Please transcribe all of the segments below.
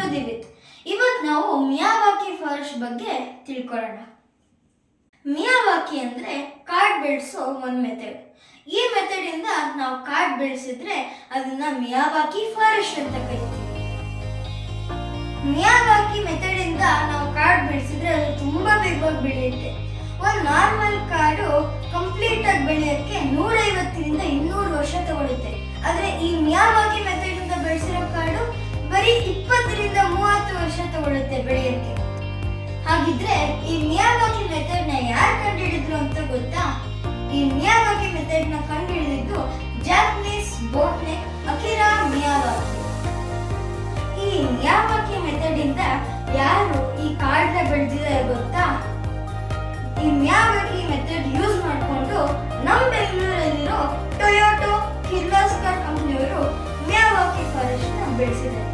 With. ಇವತ್ತು ನಾವು Miyawaki forest ಬಗ್ಗೆ ತಿಳ್ಕೊಳ್ಳೋಣ. ಮಿಯಾವಾಕಿ ಅಂದ್ರೆ ಕಾಡ್ ಬೆಳೆಸೋ ಒಂದು ಮೆಥಡ್. ಈ ಮೆಥಡ್ ಇಂದ ನಾವು ಕಾಡ್ ಬೆಳೆಸಿದ್ರೆ ಅದನ್ನ ಮಿಯಾವಾಕಿ ಫಾರೆಸ್ಟ್ ಅಂತ ಕರಿತೀವಿ. ಮಿಯಾವಾಕಿ ಮೆಥಡ್ ಇಂದ ನಾವು ಕಾಡ್ ಬೆಳೆಸಿದ್ರೆ ಅದು ತುಂಬಾ ಬೇಗವಾಗಿ ಬೆಳೆಯುತ್ತೆ. ಒಂದು ನಾರ್ಮಲ್ ಕಾಡು ಕಂಪ್ಲೀಟ್ ಆಗಿ ಬೆಳೆಯಕ್ಕೆ 150ರಿಂದ 200 ವರ್ಷ ತಗೊಳುತ್ತೆ. ಆದ್ರೆ ಈ ಮಿಯಾವಾಕಿ ಮೆಥಡ್ ಇಂದ ಬೆಳೆಸಿರೋ ಕಾಡು ಬರೀ 20ರಿಂದ 30 ವರ್ಷ ತಗೊಳುತ್ತೆ ಬೆಳೆಯಕ್ಕೆ. ಹಾಗಿದ್ರೆ ಈ ಮಿಯಾವಾಕಿ ಮೆಥಡ್ ನ ಯಾರು ಕಂಡುಹಿಡಿದ್ರು ಅಂತ ಗೊತ್ತಾ? ಈ ಮಿಯಾವಾಕಿ ಮೆಥಡ್ ನ ಕಂಡುಹಿಡಿದಿದ್ದು ಜಾಪನೀಸ್ ಬೋಟ್ನಿಕ್ ಅಕಿರಾ ಮಿಯಾವಾಕಿ. ಈ ಮಿಯಾವಾಕಿ ಮೆಥಡ್ ಇಂದ ಯಾರು ಈ ಕಾಡನ್ನ ಬೆಳೆದಿದ್ದಾರೆ ಗೊತ್ತಾ? ಈ ಮಿಯಾವಾಕಿ ಮೆಥಡ್ ಯೂಸ್ ಮಾಡಿಕೊಂಡು ನಮ್ಮ ಬೆಂಗಳೂರಲ್ಲಿರೋ ಟೊಯೋಟೋ ಕಿರ್ಲೋಸ್ಕರ್ ಕಂಪನಿಯವರು ಮಿಯಾವಾಕಿ ಫಾರೆಸ್ಟ್ ನ ಬೆಳೆಸಿದ್ದಾರೆ.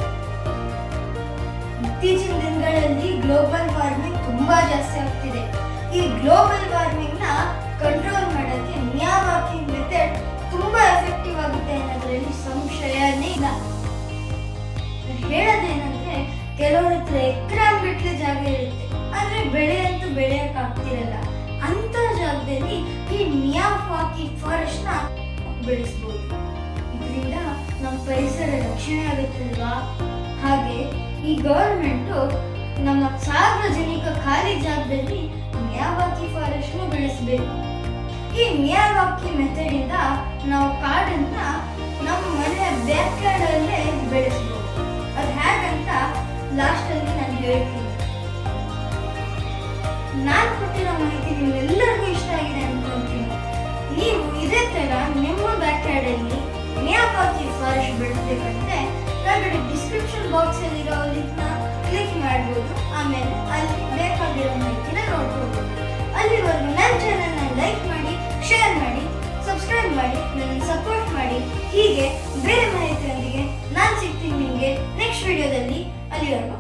ಇತ್ತೀಚಿನ ದಿನಗಳಲ್ಲಿ ಗ್ಲೋಬಲ್ ವಾರ್ಮಿಂಗ್ ತುಂಬಾ ಜಾಸ್ತಿ ಆಗ್ತಿದೆ. ಈ ಗ್ಲೋಬಲ್ ವಾರ್ಮಿಂಗ್ ನ ಕಂಟ್ರೋಲ್ ಮಾಡೋಕ್ಕೆ ಮಿಯಾವಾಕಿ ಮೆಥಡ್ ತುಂಬಾ ಎಫೆಕ್ಟಿವ್ ಆಗುತ್ತೆ ಅನ್ನೋದ್ರಲ್ಲಿ ಸಂಶಯನೇ ಇಲ್ಲ. ಹೇಳೋದೇನಂದ್ರೆ ಕೆಲವ್ರ ಹತ್ರ ಎಕರೆ ಜಾಗ ಇರುತ್ತೆ, ಆದ್ರೆ ಬೆಳೆಯಂತೂ ಬೆಳೆಯಕ್ ಆಗ್ತಿರಲ್ಲ. ಅಂತ ಜಾಗದಲ್ಲಿ ಈ ಮಿಯಾವಾಕಿ ಫಾರೆಸ್ಟ್ ನ ಬೆಳೆಸಬಹುದು. ಇದರಿಂದ ನಮ್ಮ ಪರಿಸರ ರಕ್ಷಣೆ ಆಗುತ್ತಲ್ವಾ? ಹಾಗೆ ಈ ಗವರ್ಮೆಂಟ್ ನಮ್ಮ ಸಾರ್ವಜನಿಕ ಖಾಲಿ ಜಾಗದಲ್ಲಿ ಮಿಯಾವಾಕಿ ಫಾರೆಸ್ಟ್ ನ ಬೆಳೆಸಬೇಕು. ಈ ಮಿಯಾವಾಕಿ ಮೆಥಡ್ ಇಂದ ನಾವು ಕಾಡನ್ನ ನಮ್ಮ ಮನೆಯ ಬ್ಯಾಕ್ ಯಾರ್ಡ್ ಅಲ್ಲೇ ಬೆಳೆಸಬಹುದು. ಅದು ಹೇಗಂತ ಲಾಸ್ಟ್ ಅಲ್ಲಿ ನಾನು ಹೇಳ್ತೀನಿ. ನಾನು ಕೊಟ್ಟಿರೋ ಮಾಹಿತಿ ನಿಮ್ಮೆಲ್ಲರಿಗೂ ಇಷ್ಟ ಆಗಿದೆ ಅನ್ಕೊಂತೀನಿ. ನೀವು ಇದೇ ತರ ನಿಮ್ಮ ಬ್ಯಾಕ್ ಯಾರ್ಡ್ ಅಲ್ಲಿ ಮಿಯಾವಾಕಿ ಫಾರೆಸ್ಟ್ ಬೆಳೆಸಬೇಕಂದ್ರೆ ಕೆಳಗಡೆ ಡಿಸ್ಕ್ರಿಪ್ಷನ್ ಬಾಕ್ಸ್ ಅಲ್ಲಿರೋ ಲಿಂಕ್ ನ ಕ್ಲಿಕ್ ಮಾಡಬಹುದು. ಆಮೇಲೆ ಅಲ್ಲಿ ಬೇಕಾಗಿರೋ ಮಾಹಿತಿನ ನೋಡ್ಕೋಬಹುದು. ಅಲ್ಲಿವರೆಗೂ ನನ್ನ ಚಾನೆಲ್ ನ ಲೈಕ್ ಮಾಡಿ, ಶೇರ್ ಮಾಡಿ, ಸಬ್ಸ್ಕ್ರೈಬ್ ಮಾಡಿ, ನನ್ನ ಸಪೋರ್ಟ್ ಮಾಡಿ. ಹೀಗೆ ಬೇರೆ ಮಾಹಿತಿಯೊಂದಿಗೆ ನಾನು ಸಿಗ್ತೀನಿ ನಿಮಗೆ ನೆಕ್ಸ್ಟ್ ವಿಡಿಯೋದಲ್ಲಿ. ಅಲ್ಲಿವರೆಗೂ